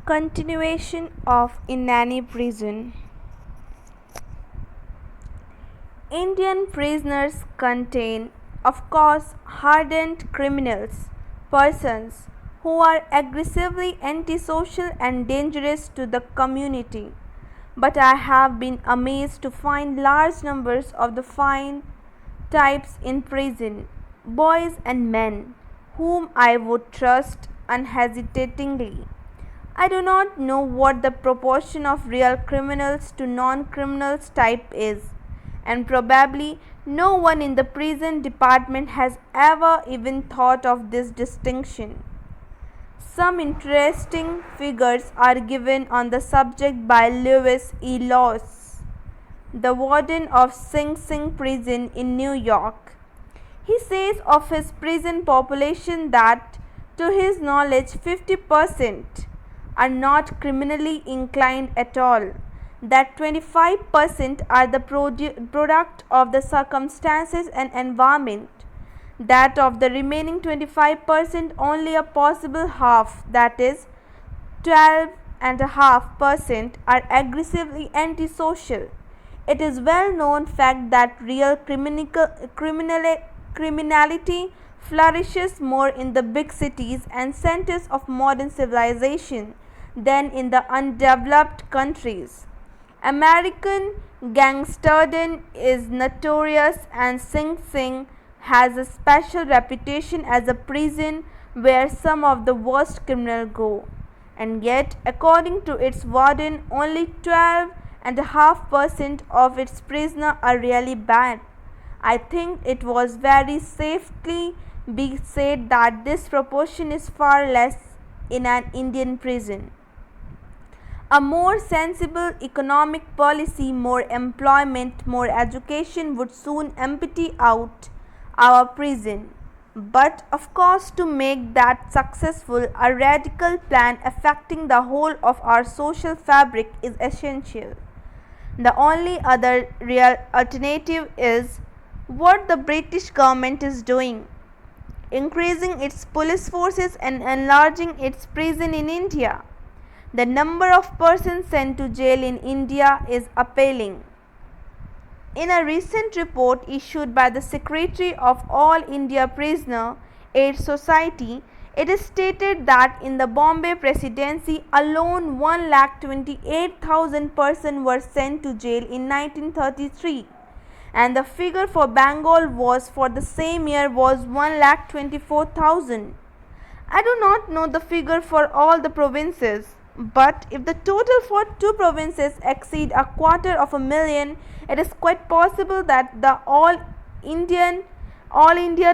Continuation of Inani Prison. Indian prisoners contain, of course, hardened criminals, persons who are aggressively antisocial and dangerous to the community. But I have been amazed to find large numbers of the fine types in prison, boys and men, whom I would trust unhesitatingly. I do not know what the proportion of real criminals to non criminals type is, and probably no one in the prison department has ever even thought of this distinction. Some interesting figures are given on the subject by Lewis E. Laws, the warden of Sing Sing prison in New York. He says of his prison population that, to his knowledge, 50% are not criminally inclined at all, that 25% are the product of the circumstances and environment, that of the remaining 25% only a possible half, that is 12.5%, are aggressively antisocial. It is well known fact that real criminality flourishes more in the big cities and centers of modern civilization than in the undeveloped countries. American gangsterdom is notorious, and Sing Sing has a special reputation as a prison where some of the worst criminals go. And yet, according to its warden, only 12.5% of its prisoners are really bad. I think it was very safely be said that this proportion is far less in an Indian prison. A more sensible economic policy, more employment, more education would soon empty out our prison. But of course, to make that successful, a radical plan affecting the whole of our social fabric is essential. The only other real alternative is what the British government is doing, increasing its police forces and enlarging its prison in India. The number of persons sent to jail in India is appalling. In a recent report issued by the Secretary of All India Prisoner Aid Society, it is stated that in the Bombay Presidency alone 1,28,000 persons were sent to jail in 1933, and the figure for Bengal was for the same year was 1,24,000. I do not know the figure for all the provinces, but if the total for two provinces exceed 250,000, it is quite possible that the all India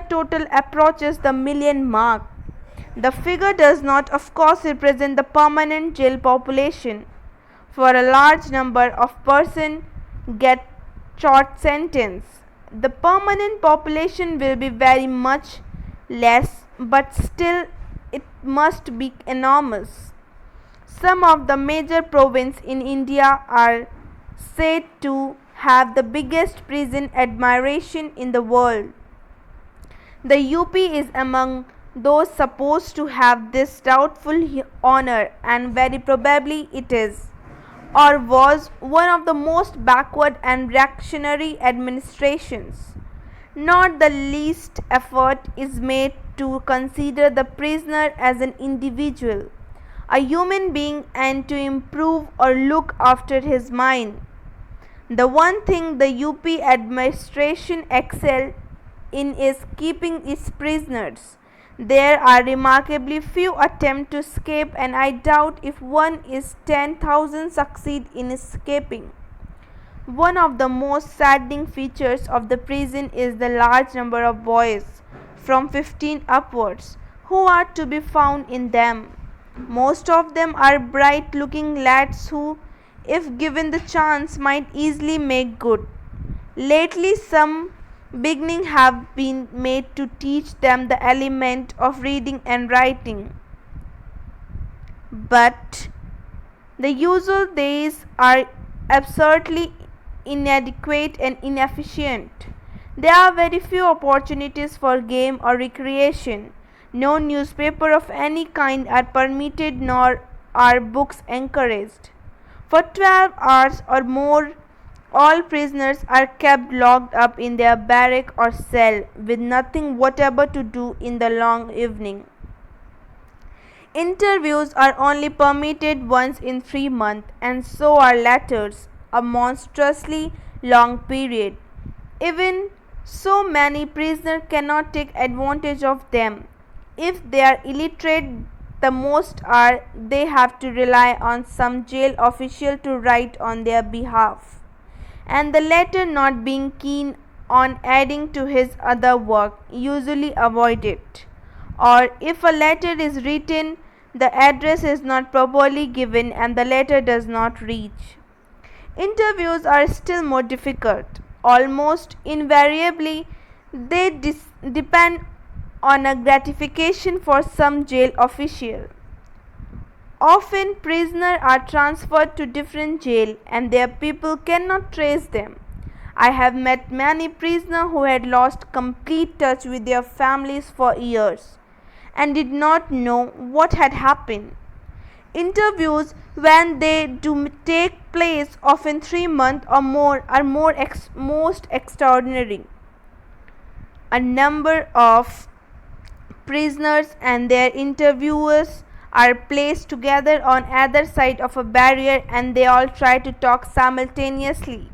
total approaches the million mark. The figure does not, of course, represent the permanent jail population, for a large number of persons get short sentence. The permanent population will be very much less, but still it must be enormous. Some of the major provinces in India are said to have the biggest prison admiration in the world. The UP is among those supposed to have this doubtful honor, and very probably it is, or was, one of the most backward and reactionary administrations. Not the least effort is made to consider the prisoner as an individual, a human being, and to improve or look after his mind. The one thing the UP administration excelled in is keeping its prisoners. There are remarkably few attempts to escape, and I doubt if one in 10,000 succeed in escaping. One of the most saddening features of the prison is the large number of boys, from 15 upwards, who are to be found in them. Most of them are bright looking lads who, if given the chance, might easily make good. Lately some beginning have been made to teach them the element of reading and writing, but the usual days are absurdly inadequate and inefficient. There are very few opportunities for game or recreation. No newspaper of any kind are permitted, nor are books encouraged. For 12 hours or more, all prisoners are kept locked up in their barrack or cell with nothing whatever to do in the long evening. Interviews are only permitted once in 3 months, and so are letters, a monstrously long period. Even so, many prisoners cannot take advantage of them. If they are illiterate, the most are they have to rely on some jail official to write on their behalf, and the latter, not being keen on adding to his other work, usually avoid it. Or if a letter is written, the address is not properly given and the letter does not reach. Interviews are still more difficult. Almost invariably, they depend on a gratification for some jail official. Often prisoners are transferred to different jail and their people cannot trace them. I have met many prisoners who had lost complete touch with their families for years and did not know what had happened. Interviews, when they do take place often 3 months or more, are most extraordinary. A number of prisoners and their interviewers are placed together on either side of a barrier and they all try to talk simultaneously.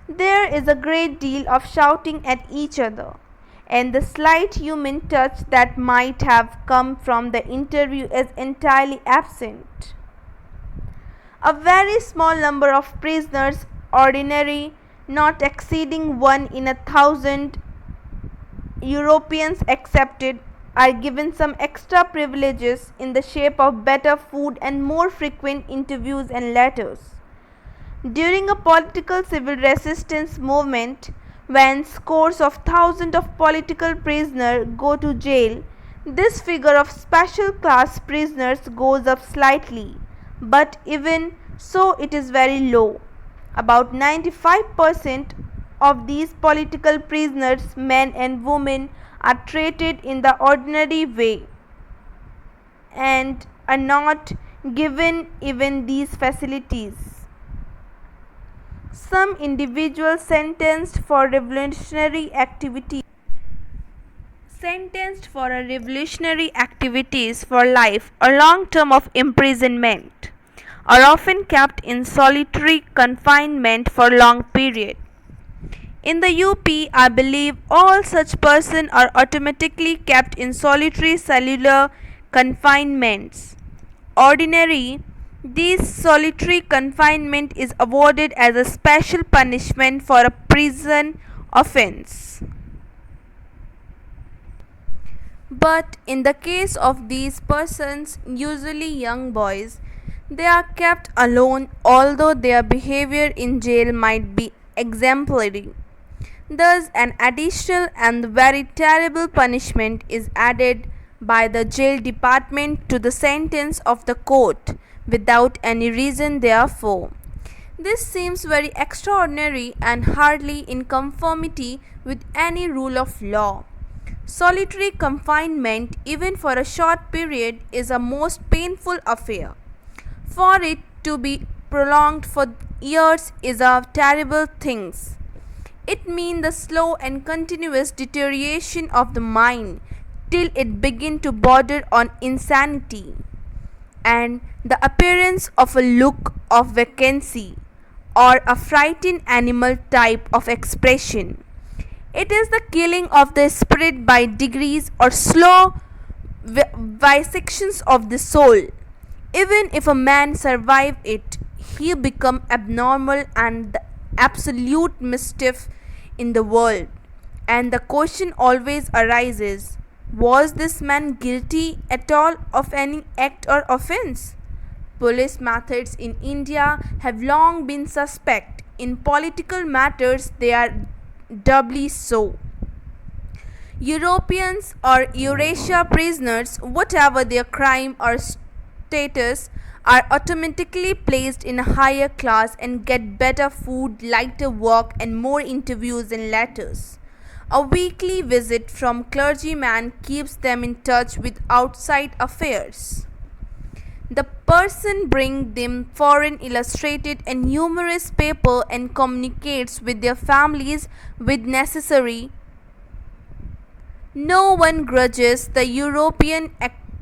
There is a great deal of shouting at each other, and the slight human touch that might have come from the interview is entirely absent. A very small number of prisoners, ordinary, not exceeding 1 in 1,000, Europeans excepted, are given some extra privileges in the shape of better food and more frequent interviews and letters. During a political civil resistance movement, when scores of thousands of political prisoners go to jail, this figure of special class prisoners goes up slightly, but even so it is very low. About 95% of these political prisoners, men and women, are treated in the ordinary way and are not given even these facilities. Some individuals sentenced for a revolutionary activities for life or long term of imprisonment are often kept in solitary confinement for long period. In the UP, I believe all such persons are automatically kept in solitary cellular confinements. Ordinarily, this solitary confinement is awarded as a special punishment for a prison offense. But in the case of these persons, usually young boys, they are kept alone although their behavior in jail might be exemplary. Thus, an additional and very terrible punishment is added by the jail department to the sentence of the court without any reason therefore. This seems very extraordinary and hardly in conformity with any rule of law. Solitary confinement, even for a short period, is a most painful affair. For it to be prolonged for years is a terrible thing. It means the slow and continuous deterioration of the mind till it begins to border on insanity, and the appearance of a look of vacancy or a frightened animal type of expression. It is the killing of the spirit by degrees or slow dissections of the soul. Even if a man survive it, he become abnormal and the absolute mischief in the world. And the question always arises, was this man guilty at all of any act or offense? Police methods in India have long been suspect. In political matters, they are doubly so. Europeans or Eurasia prisoners, whatever their crime or status, are automatically placed in a higher class and get better food, lighter work, and more interviews and letters. A weekly visit from clergyman keeps them in touch with outside affairs. The person brings them foreign illustrated and humorous paper and communicates with their families with necessary. No one grudges the European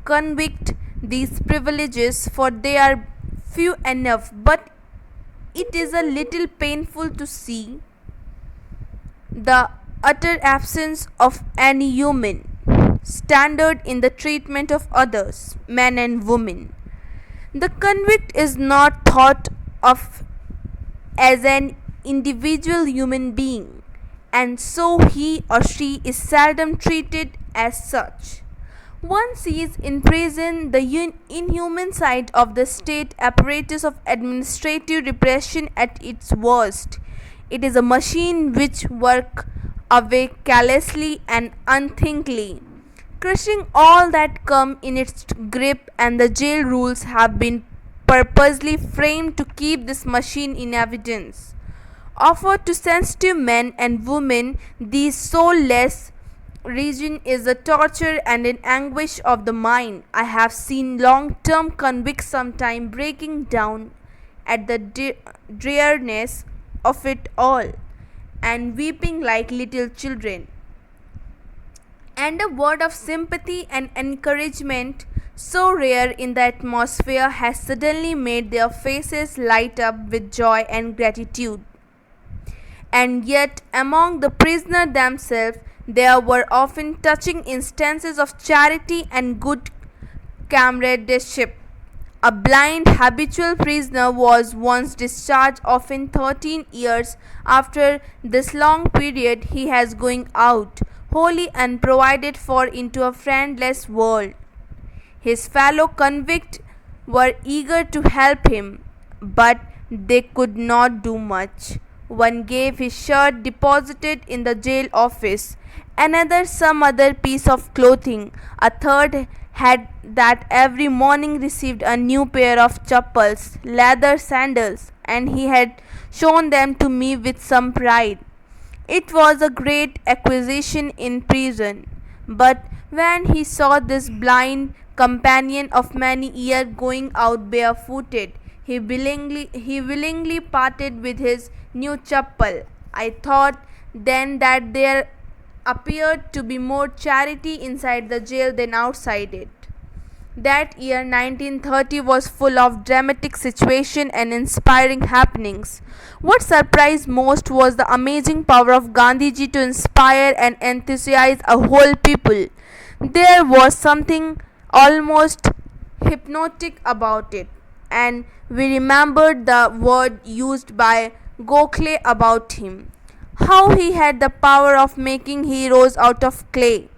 convict these privileges, for they are few enough, but it is a little painful to see the utter absence of any human standard in the treatment of others, men and women. The convict is not thought of as an individual human being, and so he or she is seldom treated as such. One sees in prison the inhuman side of the state apparatus of administrative repression at its worst. It is a machine which works away callously and unthinkingly, crushing all that come in its grip, and the jail rules have been purposely framed to keep this machine in evidence. Offered to sensitive men and women, the soulless region is a torture and an anguish of the mind. I have seen long-term convicts sometimes breaking down at the dreariness of it all and weeping like little children. And a word of sympathy and encouragement, so rare in the atmosphere, has suddenly made their faces light up with joy and gratitude. And yet, among the prisoners themselves, there were often touching instances of charity and good comradeship. A blind habitual prisoner was once discharged, often 13 years after this long period he has going out, wholly unprovided for, into a friendless world. His fellow convicts were eager to help him, but they could not do much. One gave his shirt deposited in the jail office, another some other piece of clothing, a third had that every morning received a new pair of chappals, leather sandals, and he had shown them to me with some pride. It was a great acquisition in prison, but when he saw this blind companion of many years going out barefooted, he willingly parted with his new chappal. I thought then that there appeared to be more charity inside the jail than outside it. That year 1930 was full of dramatic situation and inspiring happenings. What surprised most was the amazing power of Gandhiji to inspire and enthusiase a whole people. There was something almost hypnotic about it, and we remembered the word used by Gokhale about him, how he had the power of making heroes out of clay.